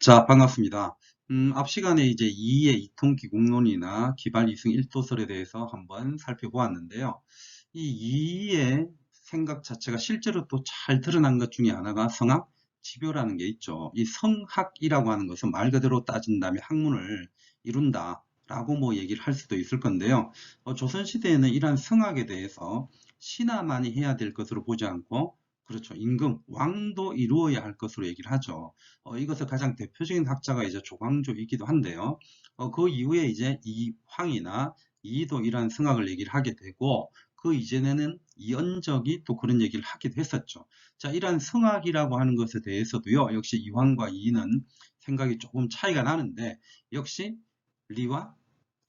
자, 반갑습니다. 앞 시간에 이제 이의 이통기국론이나 기발 이승 일도설에 대해서 한번 살펴보았는데요. 이 이의 생각 자체가 실제로 또 잘 드러난 것 중에 하나가 성학 지교라는 게 있죠. 이 성학이라고 하는 것은 말 그대로 따진다면 학문을 이룬다라고 뭐 얘기를 할 수도 있을 건데요. 조선시대에는 이러한 성학에 대해서 신하만이 해야 될 것으로 보지 않고, 그렇죠, 임금, 왕도 이루어야 할 것으로 얘기를 하죠. 이것을 가장 대표적인 학자가 이제 조광조이기도 한데요. 그 이후에 이제 이황이나 이이도 이러한 성학을 얘기를 하게 되고, 그 이전에는 이언적이 또 그런 얘기를 하기도 했었죠. 자, 이러한 성학이라고 하는 것에 대해서도요, 역시 이황과 이이는 생각이 조금 차이가 나는데, 역시 리와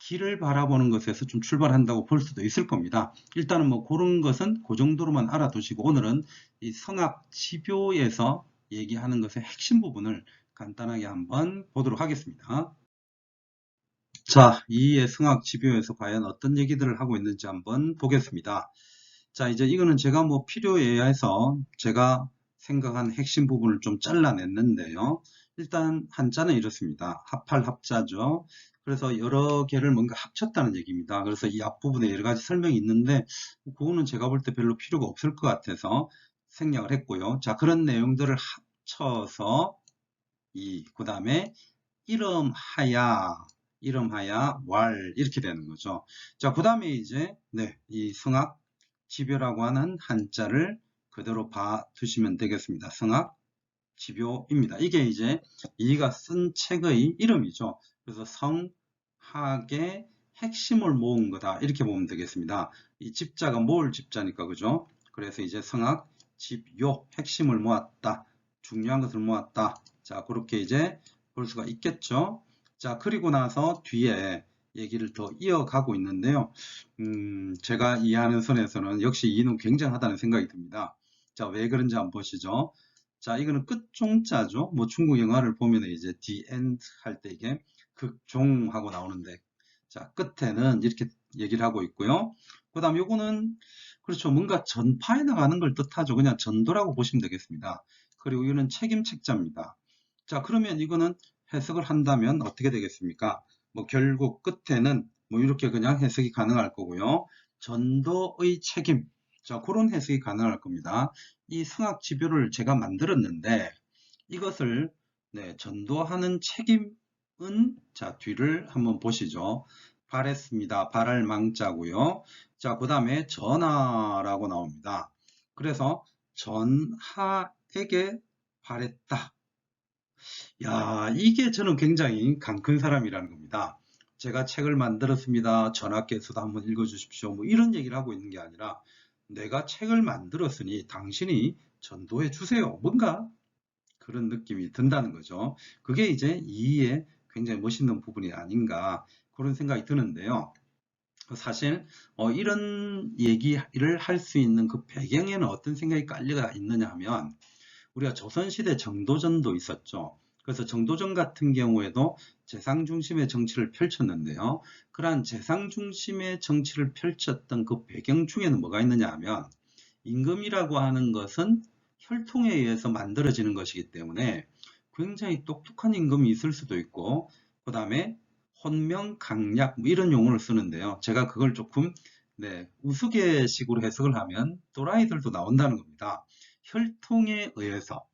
길을 바라보는 것에서 좀 출발한다고 볼 수도 있을 겁니다. 일단은 뭐 그런 것은 그 정도로만 알아두시고, 오늘은 이 성학 지표에서 얘기하는 것의 핵심 부분을 간단하게 한번 보도록 하겠습니다. 자, 이의 성학 지표에서 과연 어떤 얘기들을 하고 있는지 한번 보겠습니다. 자, 이제 이거는 제가 뭐 필요에 의해서 제가 생각한 핵심 부분을 좀 잘라냈는데요. 일단 한자는 이렇습니다. 합할 합자죠. 그래서 여러 개를 뭔가 합쳤다는 얘기입니다. 그래서 이 앞부분에 여러 가지 설명이 있는데, 그거는 제가 볼 때 별로 필요가 없을 것 같아서 생략을 했고요. 자, 그런 내용들을 합쳐서 그 다음에 이름하야 왈 이렇게 되는 거죠. 자, 그 다음에 이제 이 성악 지묘라고 하는 한자를 그대로 봐 두시면 되겠습니다. 성악 지묘입니다. 이게 이제 이가 쓴 책의 이름이죠. 그래서 성학의 핵심을 모은 거다 이렇게 보면 되겠습니다. 이 집자가 모을 집자니까, 그죠? 그래서 이제 성학 집요, 핵심을 모았다, 중요한 것을 모았다. 자, 그렇게 이제 볼 수가 있겠죠. 자, 그리고 나서 뒤에 얘기를 더 이어가고 있는데요. 제가 이해하는 선에서는 역시 이는 굉장하다는 생각이 듭니다. 자, 왜 그런지 한번 보시죠. 자, 이거는 끝종자죠. 뭐 중국 영화를 보면 이제 the end 할 때 이게 극종하고 나오는데, 자, 끝에는 이렇게 얘기를 하고 있고요. 그 다음 요거는 그렇죠. 뭔가 전파해 나가는 걸 뜻하죠. 그냥 전도라고 보시면 되겠습니다. 그리고 이거는 책임 책자입니다. 자, 그러면 이거는 해석을 한다면 어떻게 되겠습니까? 뭐 결국 끝에는 뭐 이렇게 그냥 해석이 가능할 거고요. 전도의 책임. 자, 그런 해석이 가능할 겁니다. 이 성악 지표를 제가 만들었는데, 이것을 전도하는 책임은, 자, 뒤를 한번 보시죠. 바랬습니다. 바랄 망자고요. 자, 그 다음에 전하라고 나옵니다. 그래서 전하에게 바랬다. 야, 이게 저는 굉장히 강 큰 사람이라는 겁니다. 제가 책을 만들었습니다. 전하께서도 한번 읽어주십시오. 뭐 이런 얘기를 하고 있는 게 아니라, 내가 책을 만들었으니 당신이 전도해 주세요. 뭔가 그런 느낌이 든다는 거죠. 그게 이제 이의 굉장히 멋있는 부분이 아닌가 그런 생각이 드는데요. 사실 이런 얘기를 할 수 있는 그 배경에는 어떤 생각이 깔려 있느냐 하면, 우리가 조선시대 정도전도 있었죠. 그래서 정도전 같은 경우에도 재상 중심의 정치를 펼쳤는데요. 그러한 재상 중심의 정치를 펼쳤던 그 배경 중에는 뭐가 있느냐 하면, 임금이라고 하는 것은 혈통에 의해서 만들어지는 것이기 때문에 굉장히 똑똑한 임금이 있을 수도 있고, 그 다음에 혼명, 강약 뭐 이런 용어를 쓰는데요. 제가 그걸 조금 우스갯식으로 해석을 하면 또라이들도 나온다는 겁니다. 혈통에 의해서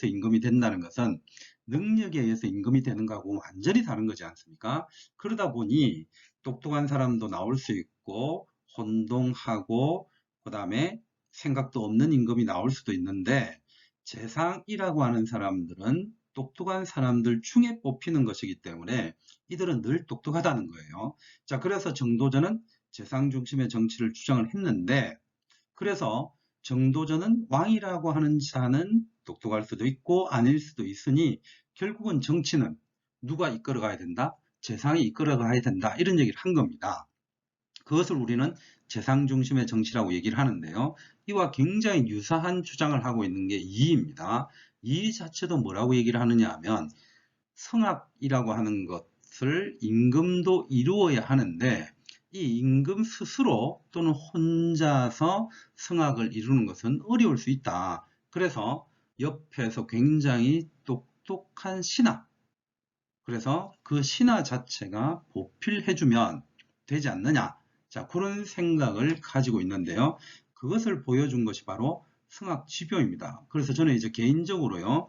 임금이 된다는 것은 능력에 의해서 임금이 되는 거하고 완전히 다른 거지 않습니까? 그러다 보니 똑똑한 사람도 나올 수 있고, 혼동하고, 그 다음에 생각도 없는 임금이 나올 수도 있는데, 재상이라고 하는 사람들은 똑똑한 사람들 중에 뽑히는 것이기 때문에 이들은 늘 똑똑하다는 거예요. 자, 그래서 정도전은 재상 중심의 정치를 주장을 했는데, 그래서 정도전은 왕이라고 하는 자는 똑똑할 수도 있고 아닐 수도 있으니, 결국은 정치는 누가 이끌어 가야 된다? 재상이 이끌어 가야 된다. 이런 얘기를 한 겁니다. 그것을 우리는 재상 중심의 정치라고 얘기를 하는데요. 이와 굉장히 유사한 주장을 하고 있는 게 이입니다. 이 자체도 뭐라고 얘기를 하느냐 하면, 성악이라고 하는 것을 임금도 이루어야 하는데, 이 임금 스스로 또는 혼자서 성악을 이루는 것은 어려울 수 있다. 그래서 옆에서 굉장히 똑똑한 신하. 그래서 그 신하 자체가 보필해주면 되지 않느냐. 자, 그런 생각을 가지고 있는데요. 그것을 보여준 것이 바로 승학지묘입니다. 그래서 저는 이제 개인적으로요,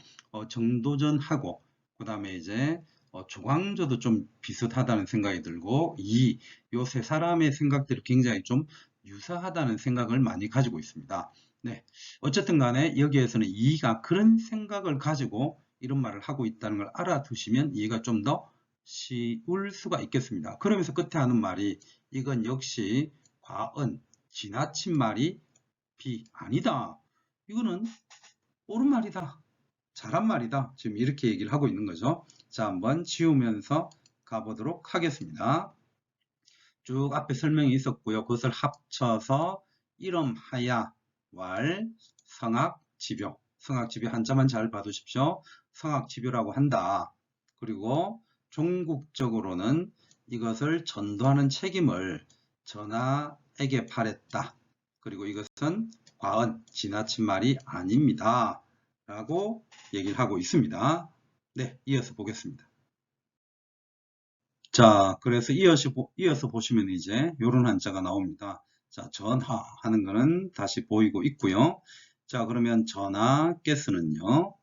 정도전하고, 그 다음에 이제 조광조도 좀 비슷하다는 생각이 들고, 요 세 사람의 생각들이 굉장히 좀 유사하다는 생각을 많이 가지고 있습니다. 네. 어쨌든 간에 여기에서는 이가 그런 생각을 가지고 이런 말을 하고 있다는 걸 알아두시면 이해가 좀 더 쉬울 수가 있겠습니다. 그러면서 끝에 하는 말이 이건 역시 과언, 지나친 말이 아니다. 이거는 옳은 말이다. 잘한 말이다. 지금 이렇게 얘기를 하고 있는 거죠. 자, 한번 지우면서 가보도록 하겠습니다. 쭉 앞에 설명이 있었고요. 그것을 합쳐서 이름하야 왈 성악지묘. 성악지묘 한자만 잘 봐두십시오. 성악지묘라고 한다. 그리고 종국적으로는 이것을 전도하는 책임을 전하에게 팔했다. 그리고 이것은 과언, 지나친 말이 아닙니다. 라고 얘기를 하고 있습니다. 네, 이어서 보겠습니다. 자, 그래서 이어서 보시면 이제 요런 한자가 나옵니다. 자, 전하 하는 거는 다시 보이고 있고요. 자, 그러면 전하께서는요,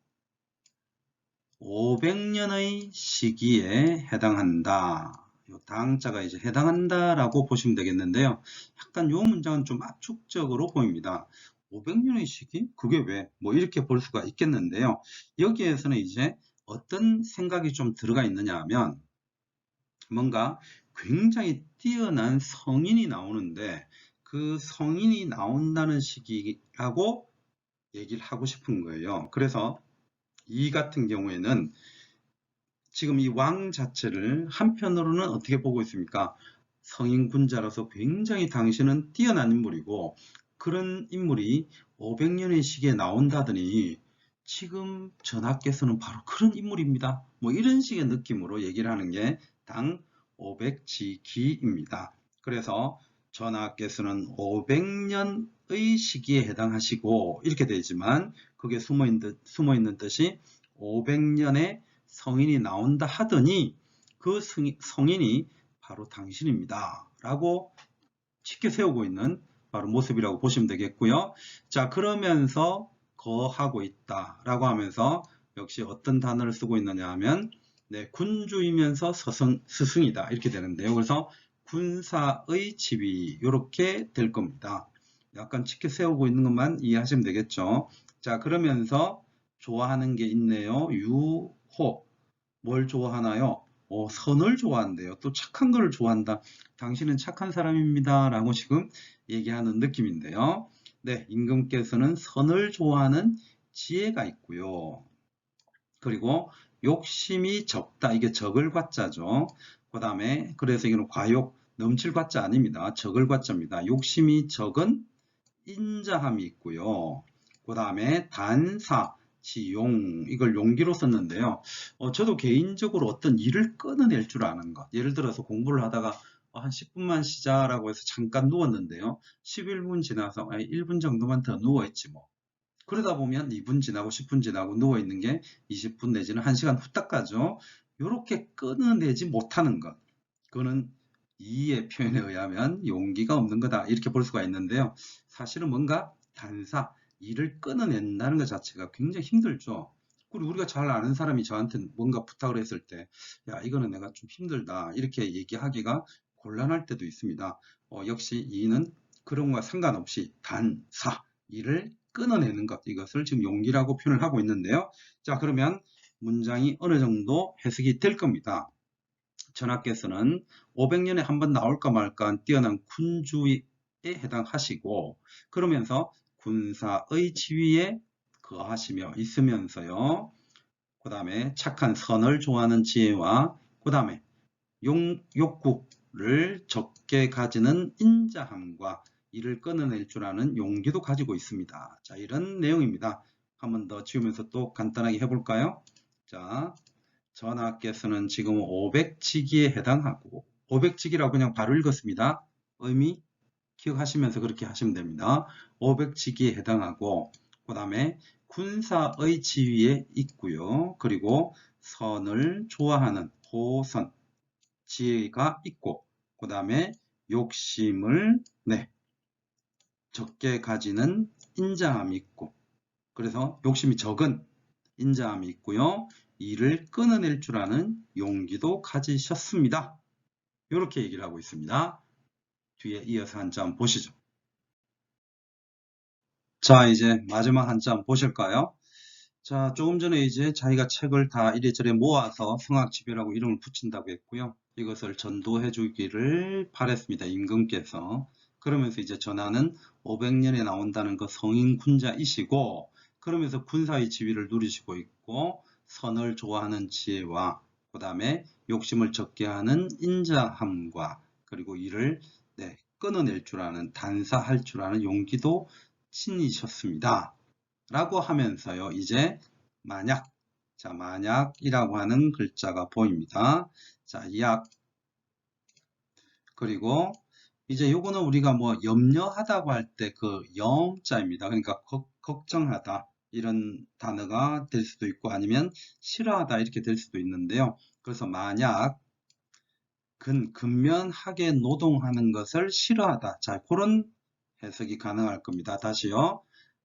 500년의 시기에 해당한다. 요 당자가 이제 해당한다라고 보시면 되겠는데요. 약간 요 문장은 좀 압축적으로 보입니다. 500년의 시기? 그게 왜? 뭐 이렇게 볼 수가 있겠는데요. 여기에서는 이제 어떤 생각이 좀 들어가 있느냐 하면 뭔가 굉장히 뛰어난 성인이 나오는데 그 성인이 나온다는 시기라고 얘기를 하고 싶은 거예요. 그래서 이 같은 경우에는 지금 이 왕 자체를 한편으로는 어떻게 보고 있습니까? 성인군자로서 굉장히 당신은 뛰어난 인물이고 그런 인물이 500년의 시기에 나온다더니 지금 전하께서는 바로 그런 인물입니다. 뭐 이런 식의 느낌으로 얘기를 하는 게 당 500지기입니다. 그래서 전하께서는 500년의 시기에 해당하시고 이렇게 되지만 그게 숨어있는 뜻이 500년의 성인이 나온다 하더니 그 성인이 바로 당신입니다. 라고 쉽게 세우고 있는 바로 모습이라고 보시면 되겠고요. 자, 그러면서 거하고 있다 라고 하면서 역시 어떤 단어를 쓰고 있느냐 하면 네, 군주이면서 스승이다 이렇게 되는데요. 그래서 군사의 지위 이렇게 될 겁니다. 약간 쉽게 세우고 있는 것만 이해하시면 되겠죠. 자, 그러면서 좋아하는 게 있네요. 유호. 뭘 좋아하나요? 선을 좋아한대요. 또 착한 거를 좋아한다. 당신은 착한 사람입니다. 라고 지금 얘기하는 느낌인데요. 네, 임금께서는 선을 좋아하는 지혜가 있고요. 그리고 욕심이 적다. 이게 적을 과자죠. 그 다음에 그래서 이거는 과욕, 넘칠 과자 아닙니다. 적을 과자입니다. 욕심이 적은 인자함이 있고요. 그 다음에 단사, 지용, 이걸 용기로 썼는데요. 저도 개인적으로 어떤 일을 끊어낼 줄 아는 것. 예를 들어서 공부를 하다가 한 10분만 쉬자라고 해서 잠깐 누웠는데요. 11분 지나서 1분 정도만 더 누워있지 뭐. 그러다 보면 2분 지나고 10분 지나고 누워있는 게 20분 내지는 1시간 후딱 가죠. 이렇게 끊어내지 못하는 것. 그거는 이의 표현에 의하면 용기가 없는 거다. 이렇게 볼 수가 있는데요. 사실은 뭔가 단사, 일을 끊어낸다는 것 자체가 굉장히 힘들죠. 그리고 우리가 잘 아는 사람이 저한테 뭔가 부탁을 했을 때, 야, 이거는 내가 좀 힘들다. 이렇게 얘기하기가 곤란할 때도 있습니다. 역시 이는 그런 것과 상관없이 단사, 일을 끊어내는 것. 이것을 지금 용기라고 표현을 하고 있는데요. 자, 그러면 문장이 어느 정도 해석이 될 겁니다. 전하께서는 500년에 한 번 나올까 말까 뛰어난 군주에 해당하시고 그러면서 군사의 지위에 거하시며 있으면서요. 그 다음에 착한 선을 좋아하는 지혜와 그 다음에 욕구를 적게 가지는 인자함과 이를 끊어낼 줄 아는 용기도 가지고 있습니다. 자, 이런 내용입니다. 한 번 더 지우면서 또 간단하게 해볼까요? 자, 전하께서는 지금 500지기에 해당하고 500지기라고 그냥 바로 읽었습니다. 의미 기억하시면서 그렇게 하시면 됩니다. 500지기에 해당하고 그 다음에 군사의 지위에 있고요. 그리고 선을 좋아하는 호선, 지혜가 있고, 그 다음에 욕심을 적게 가지는 인자함이 있고, 그래서 욕심이 적은 인자함이 있고요. 이를 끊어낼 줄 아는 용기도 가지셨습니다. 이렇게 얘기를 하고 있습니다. 뒤에 이어서 한 점 보시죠. 자, 이제 마지막 한 점 보실까요? 자, 조금 전에 이제 자기가 책을 다 이래저래 모아서 성악지배라고 이름을 붙인다고 했고요. 이것을 전도해 주기를 바랬습니다. 임금께서. 그러면서 이제 전하는 500년에 나온다는 그 성인 군자이시고, 그러면서 군사의 지위를 누리시고 있고, 선을 좋아하는 지혜와 그 다음에 욕심을 적게 하는 인자함과 그리고 이를 끊어낼 줄 아는, 단사할 줄 아는 용기도 신이셨습니다. 라고 하면서요, 이제 만약, 자, 만약이라고 하는 글자가 보입니다. 자, 약, 그리고 이제 요거는 우리가 뭐 염려하다고 할 때 그 염자입니다. 그러니까 걱정하다 이런 단어가 될 수도 있고 아니면 싫어하다 이렇게 될 수도 있는데요. 그래서 만약 근면하게 노동하는 것을 싫어하다. 자, 그런 해석이 가능할 겁니다. 다시요.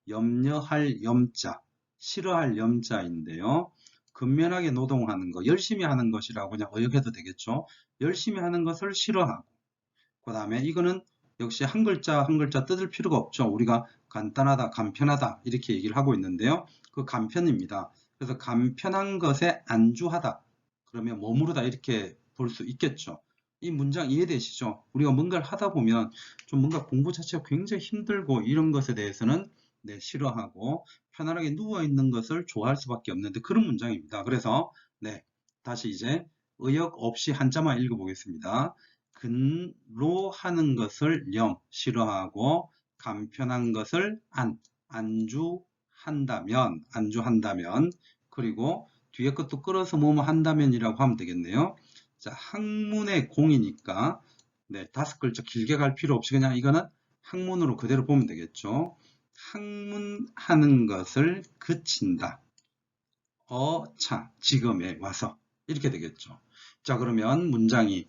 염려할 염자, 싫어할 염자인데요. 근면하게 노동하는 거, 열심히 하는 것이라고 그냥 의역해도 되겠죠. 열심히 하는 것을 싫어하고, 그 다음에 이거는 역시 한 글자 한 글자 뜯을 필요가 없죠. 우리가 간단하다, 간편하다 이렇게 얘기를 하고 있는데요. 그 간편입니다. 그래서 간편한 것에 안주하다. 그러면 머무르다 이렇게 볼 수 있겠죠. 이 문장 이해되시죠? 우리가 뭔가를 하다 보면 좀 뭔가 공부 자체가 굉장히 힘들고 이런 것에 대해서는 싫어하고 편안하게 누워있는 것을 좋아할 수밖에 없는데 그런 문장입니다. 그래서 다시 이제 의역 없이 한자만 읽어보겠습니다. 근로 하는 것을 싫어하고 간편한 것을 안주한다면 그리고 뒤에 것도 끌어서 뭐뭐 한다면이라고 하면 되겠네요. 자, 학문의 공이니까 다섯 글자 길게 갈 필요 없이 그냥 이거는 학문으로 그대로 보면 되겠죠. 학문하는 것을 그친다. 지금에 와서 이렇게 되겠죠. 자, 그러면 문장이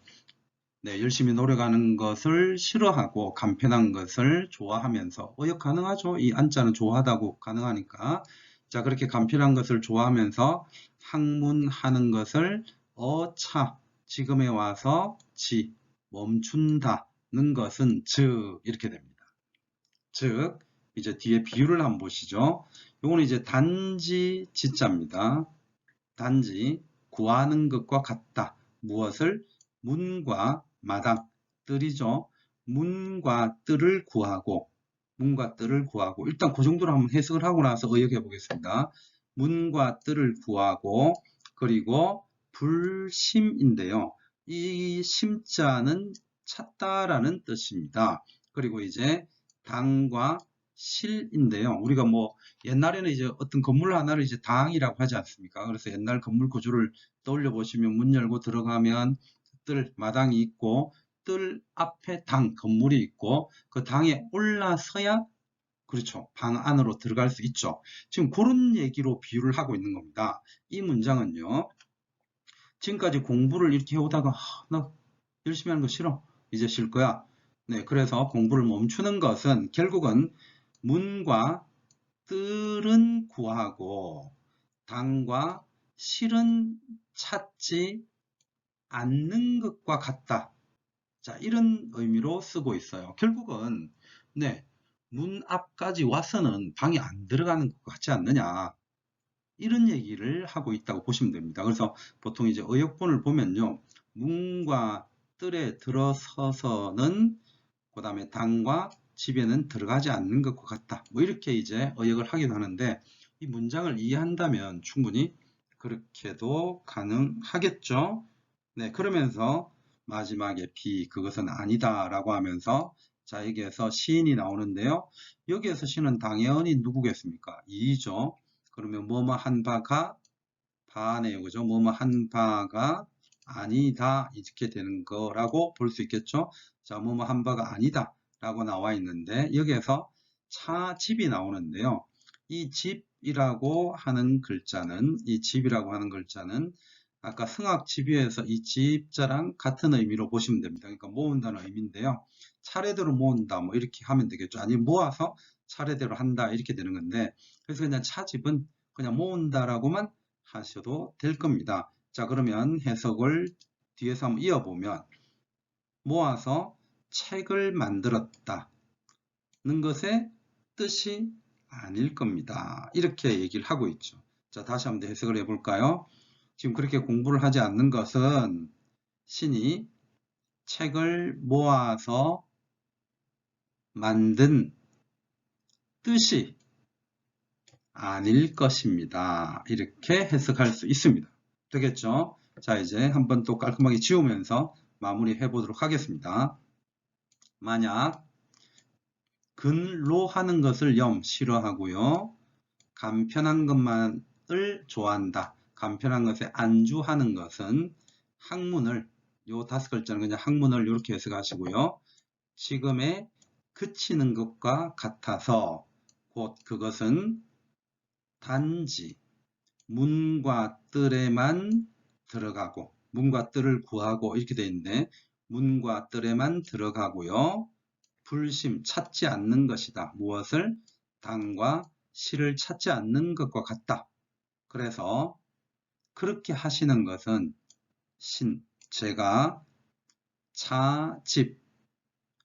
열심히 노력하는 것을 싫어하고 간편한 것을 좋아하면서 의역 가능하죠. 이 안자는 좋아하다고 가능하니까. 자, 그렇게 간편한 것을 좋아하면서 학문하는 것을 지금에 와서 멈춘다는 것은 즉 이렇게 됩니다. 즉 이제 뒤에 비유를 한번 보시죠. 요거는 이제 단지 지자입니다. 단지 구하는 것과 같다. 무엇을? 문과 마당, 뜰이죠. 문과 뜰을 구하고 일단 그 정도로 한번 해석을 하고 나서 의역해 보겠습니다. 문과 뜰을 구하고 그리고 불심인데요. 이 심자는 찾다라는 뜻입니다. 그리고 이제 당과 실인데요. 우리가 뭐 옛날에는 이제 어떤 건물 하나를 이제 당이라고 하지 않습니까? 그래서 옛날 건물 구조를 떠올려 보시면 문 열고 들어가면 뜰, 마당이 있고 뜰 앞에 건물이 있고 그 당에 올라서야 그렇죠. 방 안으로 들어갈 수 있죠. 지금 그런 얘기로 비유를 하고 있는 겁니다. 이 문장은요. 지금까지 공부를 이렇게 해오다가 나 열심히 하는 거 싫어. 이제 쉴 거야. 그래서 공부를 멈추는 것은 결국은 문과 뜰은 구하고 당과 실은 찾지 않는 것과 같다. 자, 이런 의미로 쓰고 있어요. 결국은 문 앞까지 와서는 방에 안 들어가는 것 같지 않느냐. 이런 얘기를 하고 있다고 보시면 됩니다. 그래서 보통 이제 의역본을 보면요. 문과 뜰에 들어서서는 그 다음에 당과 집에는 들어가지 않는 것과 같다. 뭐 이렇게 이제 의역을 하기도 하는데 이 문장을 이해한다면 충분히 그렇게도 가능하겠죠. 그러면서 마지막에 그것은 아니다 라고 하면서 자, 여기에서 시인이 나오는데요. 여기에서 시는 당연히 누구겠습니까? 이죠. 그러면 뭐뭐 한 바가 바네요. 그죠? 뭐뭐 한 바가 아니다. 이렇게 되는 거라고 볼 수 있겠죠? 자, 뭐뭐 한 바가 아니다. 라고 나와 있는데, 여기에서 집이 나오는데요. 이 집, 집이라고 하는 글자는, 이 집이라고 하는 글자는 아까 승학집유에서 이 집자랑 같은 의미로 보시면 됩니다. 그러니까 모은다는 의미인데요. 차례대로 모은다 뭐 이렇게 하면 되겠죠. 아니 모아서 차례대로 한다 이렇게 되는 건데, 그래서 그냥 차집은 그냥 모은다라고만 하셔도 될 겁니다. 자, 그러면 해석을 뒤에서 한번 이어보면, 모아서 책을 만들었다는 것의 뜻이 아닐 겁니다. 이렇게 얘기를 하고 있죠. 자, 다시 한번 해석을 해볼까요? 지금 그렇게 공부를 하지 않는 것은 신이 책을 모아서 만든 뜻이 아닐 것입니다. 이렇게 해석할 수 있습니다. 되겠죠? 자, 이제 한번 또 깔끔하게 지우면서 마무리해 보도록 하겠습니다. 만약 근로 하는 것을 싫어하고요. 간편한 것만을 좋아한다. 간편한 것에 안주하는 것은 학문을, 요 5글자는 그냥 학문을 이렇게 해석하시고요. 지금에 그치는 것과 같아서 곧 그것은 단지 문과 뜰에만 들어가고, 문과 뜰을 구하고 이렇게 되어 있는데, 문과 뜰에만 들어가고요. 불심, 찾지 않는 것이다. 무엇을? 당과 실을 찾지 않는 것과 같다. 그래서 그렇게 하시는 것은 제가 차, 집,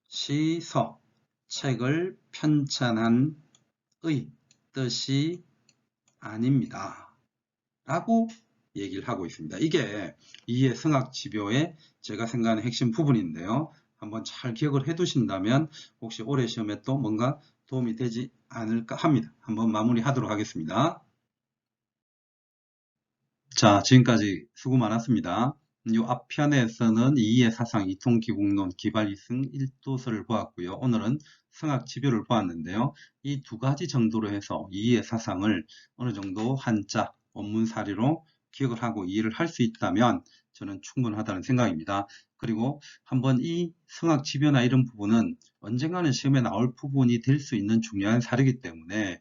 시, 서, 책을 편찬한 의 뜻이 아닙니다. 라고 얘기를 하고 있습니다. 이게 이해 승학집요의 제가 생각하는 핵심 부분인데요. 한번 잘 기억을 해 두신다면 혹시 올해 시험에 또 뭔가 도움이 되지 않을까 합니다. 한번 마무리하도록 하겠습니다. 자, 지금까지 수고 많았습니다. 이 앞편에서는 이해 사상, 이통기국론, 기발이승, 일도서를 보았고요. 오늘은 승학집요를 보았는데요. 이 두 가지 정도로 해서 이해 사상을 어느 정도 한자, 원문 사리로 기억을 하고 이해를 할 수 있다면 저는 충분하다는 생각입니다. 그리고 한번 이 승학집요나 이런 부분은 언젠가는 시험에 나올 부분이 될 수 있는 중요한 사례이기 때문에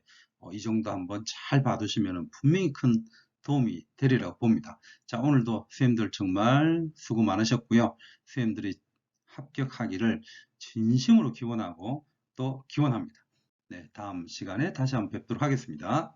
이 정도 한번 잘 봐두시면 분명히 큰 도움이 되리라고 봅니다. 자, 오늘도 선생님들 정말 수고 많으셨고요. 선생님들이 합격하기를 진심으로 기원하고 또 기원합니다. 네, 다음 시간에 다시 한번 뵙도록 하겠습니다.